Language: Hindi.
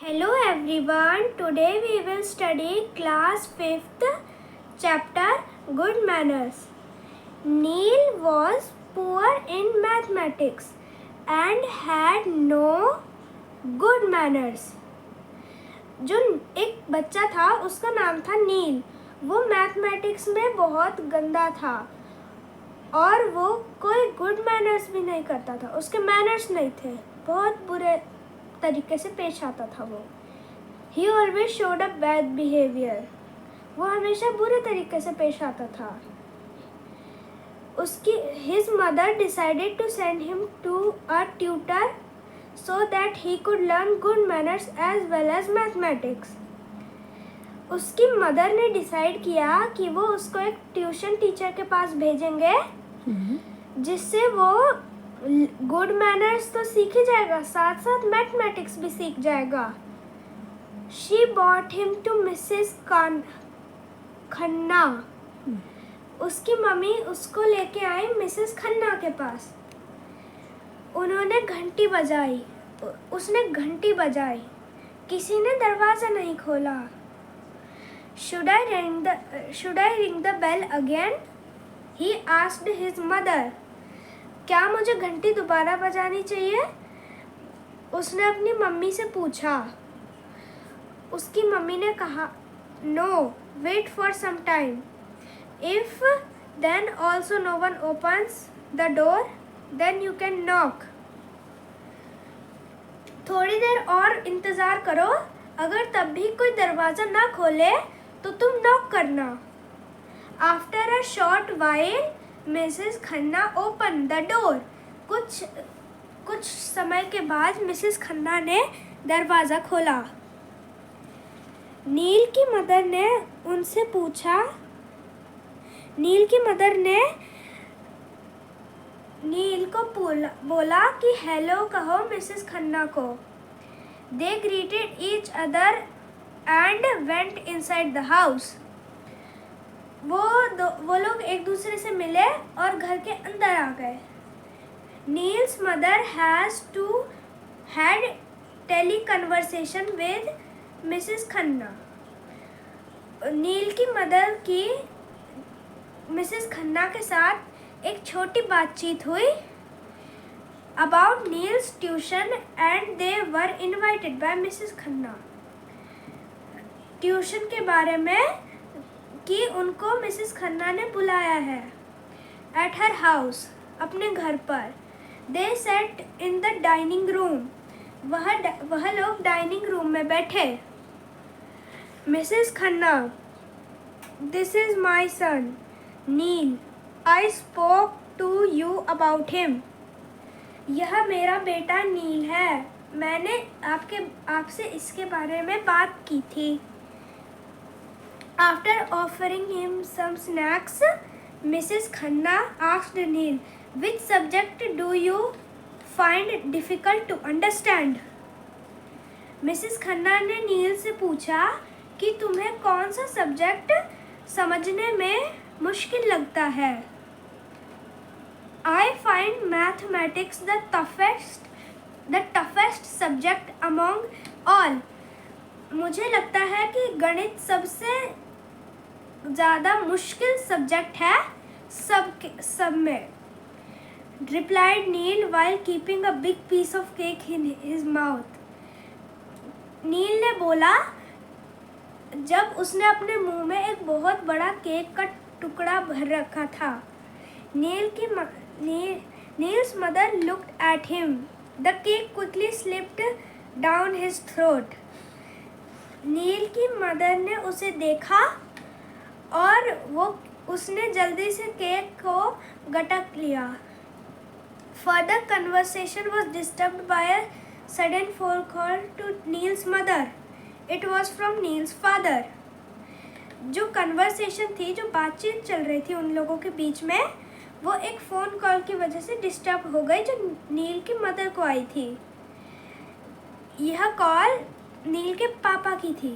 Hello everyone, today we will study class 5th chapter Good Manners. Neil was poor in mathematics and had no good manners. जो एक बच्चा था उसका नाम था नील, वो मैथमेटिक्स में बहुत गंदा था और वो कोई गुड मैनर्स भी नहीं करता था, उसके मैनर्स नहीं थे, बहुत बुरे तरीके से पेश आता था वो. He always showed a bad behavior. वो हमेशा बुरे तरीके से पेश आता था. His mother decided to send him to a tutor so that he could learn good manners as well as mathematics. उसकी मदर ने डिसाइड किया कि वो उसको एक ट्यूशन टीचर के पास भेजेंगे जिससे वो गुड मैनर्स तो सीख ही जाएगा, साथ साथ मैथमेटिक्स भी सीख जाएगा. She brought him to Mrs. Khanna. उसकी मम्मी उसको लेके आई मिसेस खन्ना के पास. उन्होंने घंटी बजाई, उसने घंटी बजाई, किसी ने दरवाज़ा नहीं खोला. Should I ring the bell again? He asked his mother. क्या मुझे घंटी दोबारा बजानी चाहिए? उसने अपनी मम्मी से पूछा. उसकी मम्मी ने कहा, No, wait for some time. If then also no one opens the door, then you can knock. थोड़ी देर और इंतज़ार करो, अगर तब भी कोई दरवाज़ा ना खोले तो तुम नॉक करना. After a short while, Mrs. Khanna opened the door. कुछ समय के बाद मिसेस खन्ना ने दरवाज़ा खोला. नील की मदर ने उनसे पूछा. नील की मदर ने नील को बोला कि हेलो कहो मिसेस खन्ना को. They greeted each other and went inside the house. वो लोग एक दूसरे से मिले और घर के अंदर आ गए. Neil's mother had teleconversation with Mrs. Khanna. नील की मदर की मिसेस खन्ना के साथ एक छोटी बातचीत हुई about Neil's tuition and they were invited by Mrs. Khanna. Tuition के बारे में कि उनको मिसेस खन्ना ने बुलाया है. At her house, अपने घर पर. They sat in the dining room. वह लोग डाइनिंग रूम में बैठे. Mrs. Khanna, This is my son, Neil. I spoke to you about him. यह मेरा बेटा नील है. मैंने आपसे इसके बारे में बात की थी. After offering him some snacks, Mrs. Khanna asked Neil, Which subject do you find difficult to understand? Mrs Khanna ने नील से पूछा कि तुम्हें कौन सा सब्जेक्ट समझने में मुश्किल लगता है. I find mathematics the toughest subject among all. मुझे लगता है कि गणित सबसे ज़्यादा मुश्किल सब्जेक्ट है सब में. Replied Neil while keeping a big piece of cake in his mouth. नील ने बोला जब उसने अपने मुंह में एक बहुत बड़ा केक का टुकड़ा भर रखा था. Neil's mother looked at him. The cake quickly slipped down his throat. नील की मदर ने उसे देखा और उसने जल्दी से केक को गटक लिया. Further conversation was disturbed by a sudden phone call to Neil's mother. It was from Neil's father. जो कन्वर्सेशन थी, जो बातचीत चल रही थी उन लोगों के बीच में, वो एक फ़ोन कॉल की वजह से डिस्टर्ब हो गई जो नील की मदर को आई थी. यह कॉल नील के पापा की थी.